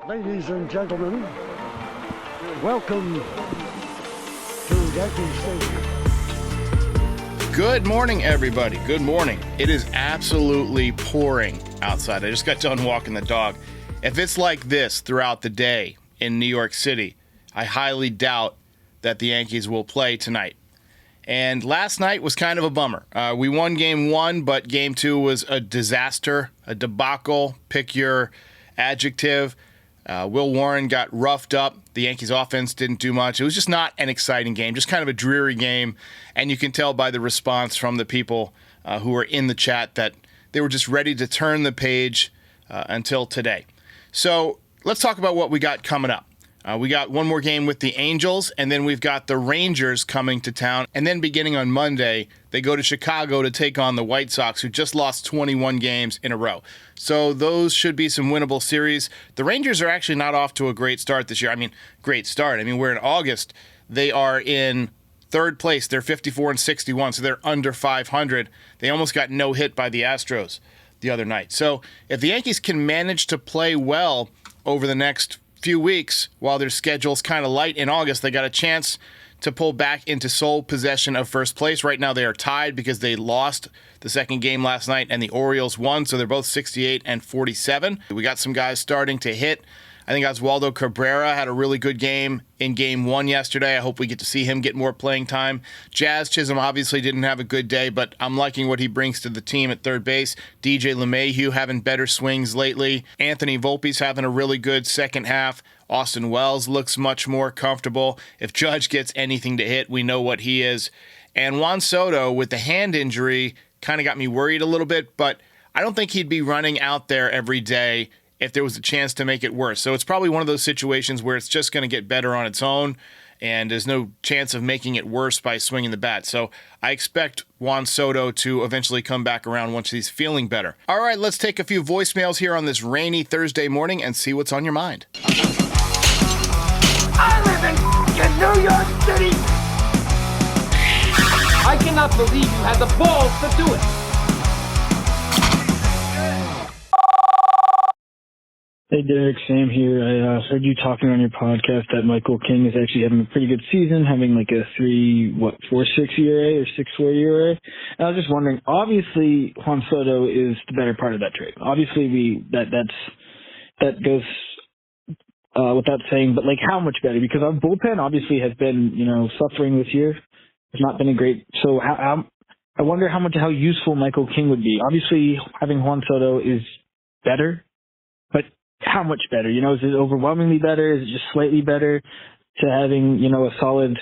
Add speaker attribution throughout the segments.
Speaker 1: Ladies and gentlemen, welcome to Yankee Stadium.
Speaker 2: Good morning, everybody. Good morning. It is absolutely pouring outside. I just got done walking the dog. If it's like this throughout the day in New York City, I highly doubt that the Yankees will play tonight. And last night was kind of a bummer. We won game one, but game two was a disaster, a debacle. Pick your adjective. Will Warren got roughed up. The Yankees offense didn't do much. It was just not an exciting game, just kind of a dreary game. And you can tell by the response from the people who were in the chat that they were just ready to turn the page until today. So let's talk about what we got coming up. We got one more game with the Angels, and then we've got the Rangers coming to town. And then beginning on Monday, they go to Chicago to take on the White Sox, who just lost 21 games in a row. So those should be some winnable series. The Rangers are actually not off to a great start this year. I mean, great start. I mean, we're in August. They are in third place. They're 54-61, so they're under 500. They almost got no hit by the Astros the other night. So if the Yankees can manage to play well over the next few weeks, while their schedule's kind of light in August, they got a chance to pull back into sole possession of first place. Right now they are tied because they lost the second game last night and the Orioles won, so they're both 68 and 47. We got some guys starting to hit. I think Oswaldo Cabrera had a really good game in game one yesterday. I hope we get to see him get more playing time. Jazz Chisholm obviously didn't have a good day, but I'm liking what he brings to the team at third base. DJ LeMahieu having better swings lately. Anthony Volpe's having a really good second half. Austin Wells looks much more comfortable. If Judge gets anything to hit, we know what he is. And Juan Soto, with the hand injury, kind of got me worried a little bit, but I don't think he'd be running out there every day if there was a chance to make it worse. So it's probably one of those situations where it's just going to get better on its own, and there's no chance of making it worse by swinging the bat. So I expect Juan Soto to eventually come back around once he's feeling better. All right, let's take a few voicemails here on this rainy Thursday morning and see what's on your mind.
Speaker 3: I live in New York City! I cannot believe you had the balls to do it!
Speaker 4: Hey Derek, Sam here. I heard you talking on your podcast that Michael King is actually having a pretty good season, having like a 4.6 ERA or 6.4 ERA. And I was just wondering, obviously Juan Soto is the better part of that trade. Obviously that goes without saying, but like how much better? Because our bullpen obviously has been, suffering this year. It's not been a great. So I wonder how useful Michael King would be. Obviously having Juan Soto is better, but how much better? Is it overwhelmingly better? Is it just slightly better to having, a solid,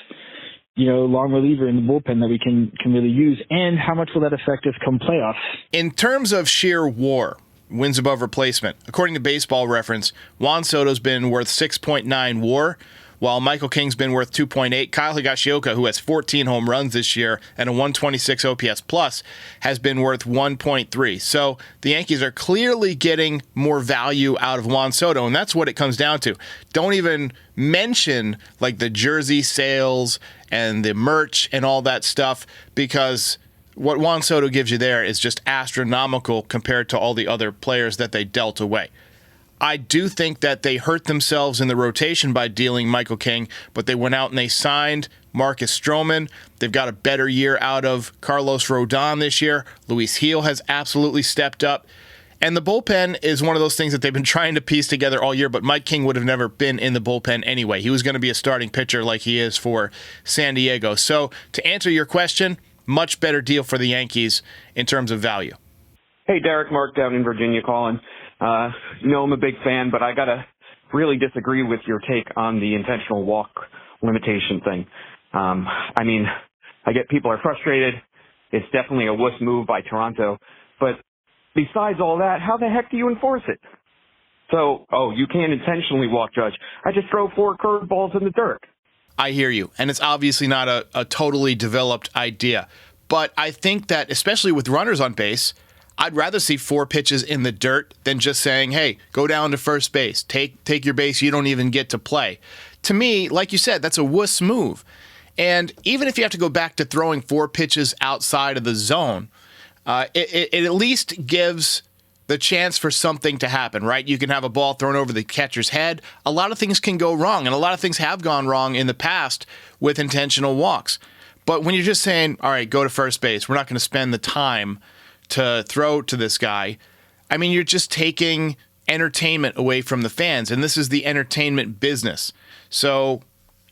Speaker 4: long reliever in the bullpen that we can really use? And how much will that affect us come playoffs?
Speaker 2: In terms of sheer WAR, wins above replacement, according to Baseball Reference, Juan Soto's been worth 6.9 WAR, while Michael King's been worth 2.8. Kyle Higashioka, who has 14 home runs this year and a 126 OPS plus, has been worth 1.3. So the Yankees are clearly getting more value out of Juan Soto, and that's what it comes down to. Don't even mention like the jersey sales and the merch and all that stuff, because what Juan Soto gives you there is just astronomical compared to all the other players that they dealt away. I do think that they hurt themselves in the rotation by dealing Michael King, but they went out and they signed Marcus Stroman. They've got a better year out of Carlos Rodon this year. Luis Gil has absolutely stepped up. And the bullpen is one of those things that they've been trying to piece together all year, but Mike King would have never been in the bullpen anyway. He was going to be a starting pitcher like he is for San Diego. So to answer your question, much better deal for the Yankees in terms of value.
Speaker 5: Hey, Derek, Mark down in Virginia calling. I'm a big fan, but I got to really disagree with your take on the intentional walk limitation thing. I get people are frustrated. It's definitely a wuss move by Toronto. But besides all that, how the heck do you enforce it? So, you can't intentionally walk Judge. I just throw 4 curveballs in the dirt.
Speaker 2: I hear you, and it's obviously not a totally developed idea. But I think that, especially with runners on base, I'd rather see 4 pitches in the dirt than just saying, hey, go down to first base, take your base, you don't even get to play. To me, like you said, that's a wuss move. And even if you have to go back to throwing 4 pitches outside of the zone, it at least gives the chance for something to happen, right? You can have a ball thrown over the catcher's head. A lot of things can go wrong, and a lot of things have gone wrong in the past with intentional walks. But when you're just saying, all right, go to first base, we're not going to spend the time to throw to this guy, I mean, you're just taking entertainment away from the fans, and this is the entertainment business. So,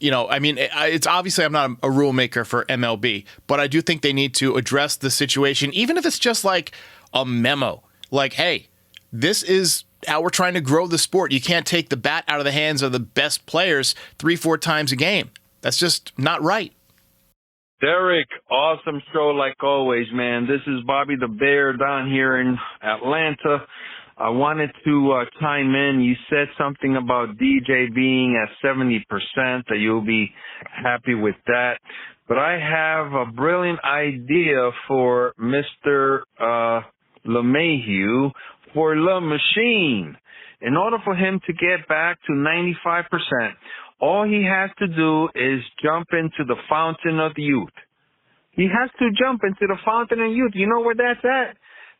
Speaker 2: you know, I mean, it's obviously I'm not a rule maker for MLB, but I do think they need to address the situation, even if it's just like a memo. Like, hey, this is how we're trying to grow the sport. You can't take the bat out of the hands of the best players 3-4 times a game. That's just not right.
Speaker 6: Derek, awesome show like always, man. This is Bobby the Bear down here in Atlanta. I wanted to chime in. You said something about DJ being at 70%, that you'll be happy with that. But I have a brilliant idea for Mr. LeMahieu for La Machine. In order for him to get back to 95%, all he has to do is jump into the fountain of youth. He has to jump into the fountain of youth. You know where that's at?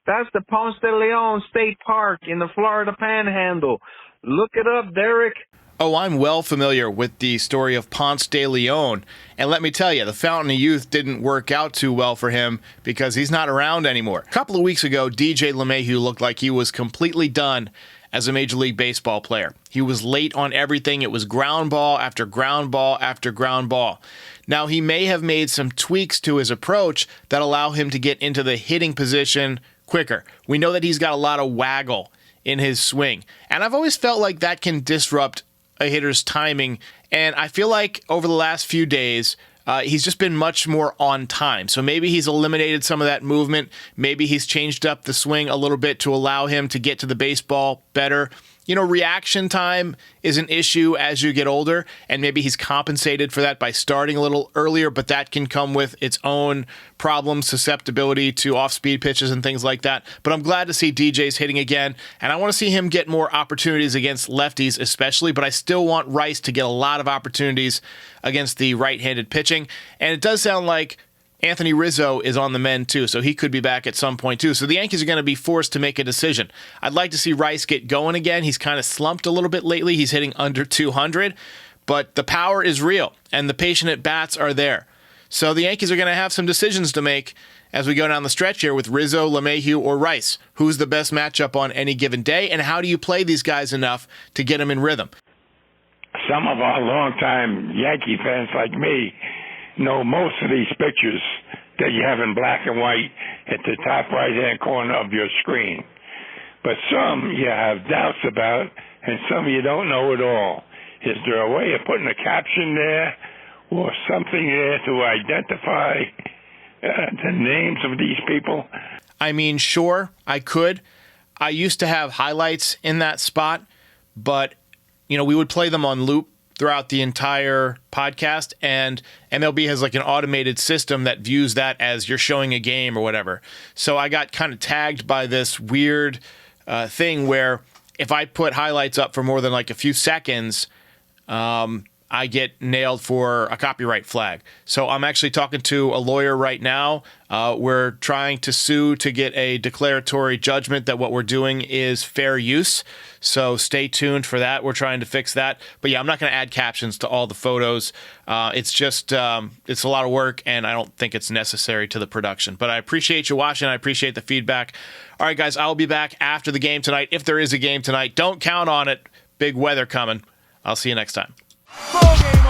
Speaker 6: That's the Ponce de Leon State Park in the Florida Panhandle. Look it up, Derek.
Speaker 2: Oh, I'm well familiar with the story of Ponce de Leon. And let me tell you, the Fountain of Youth didn't work out too well for him because he's not around anymore. A couple of weeks ago, DJ LeMahieu looked like he was completely done as a Major League Baseball player. He was late on everything. It was ground ball after ground ball after ground ball. Now, he may have made some tweaks to his approach that allow him to get into the hitting position quicker. We know that he's got a lot of waggle in his swing. And I've always felt like that can disrupt a hitter's timing. And I feel like over the last few days, he's just been much more on time. So maybe he's eliminated some of that movement. Maybe he's changed up the swing a little bit to allow him to get to the baseball better. You know, reaction time is an issue as you get older, and maybe he's compensated for that by starting a little earlier, but that can come with its own problems, susceptibility to off-speed pitches and things like that. But I'm glad to see DJ's hitting again, and I want to see him get more opportunities against lefties especially, but I still want Rice to get a lot of opportunities against the right-handed pitching. And it does sound like Anthony Rizzo is on the mend too, so he could be back at some point too. So the Yankees are going to be forced to make a decision. I'd like to see Rice get going again. He's kind of slumped a little bit lately. He's hitting under 200, but the power is real, and the patient at bats are there. So the Yankees are going to have some decisions to make as we go down the stretch here with Rizzo, LeMahieu, or Rice. Who's the best matchup on any given day, and how do you play these guys enough to get them in rhythm?
Speaker 7: Some of our longtime Yankee fans like me know most of these pictures that you have in black and white at the top right-hand corner of your screen. But some you have doubts about, and some you don't know at all. Is there a way of putting a caption there or something there to identify the names of these people?
Speaker 2: I mean, sure, I could. I used to have highlights in that spot, but, you know, we would play them on loop throughout the entire podcast, and MLB has like an automated system that views that as you're showing a game or whatever. So I got kind of tagged by this weird thing where if I put highlights up for more than like a few seconds, I get nailed for a copyright flag. So I'm actually talking to a lawyer right now. We're trying to sue to get a declaratory judgment that what we're doing is fair use. So stay tuned for that. We're trying to fix that. But yeah, I'm not going to add captions to all the photos. It's just, it's a lot of work, and I don't think it's necessary to the production. But I appreciate you watching. I appreciate the feedback. All right, guys, I'll be back after the game tonight. If there is a game tonight, don't count on it. Big weather coming. I'll see you next time.
Speaker 3: Ball game.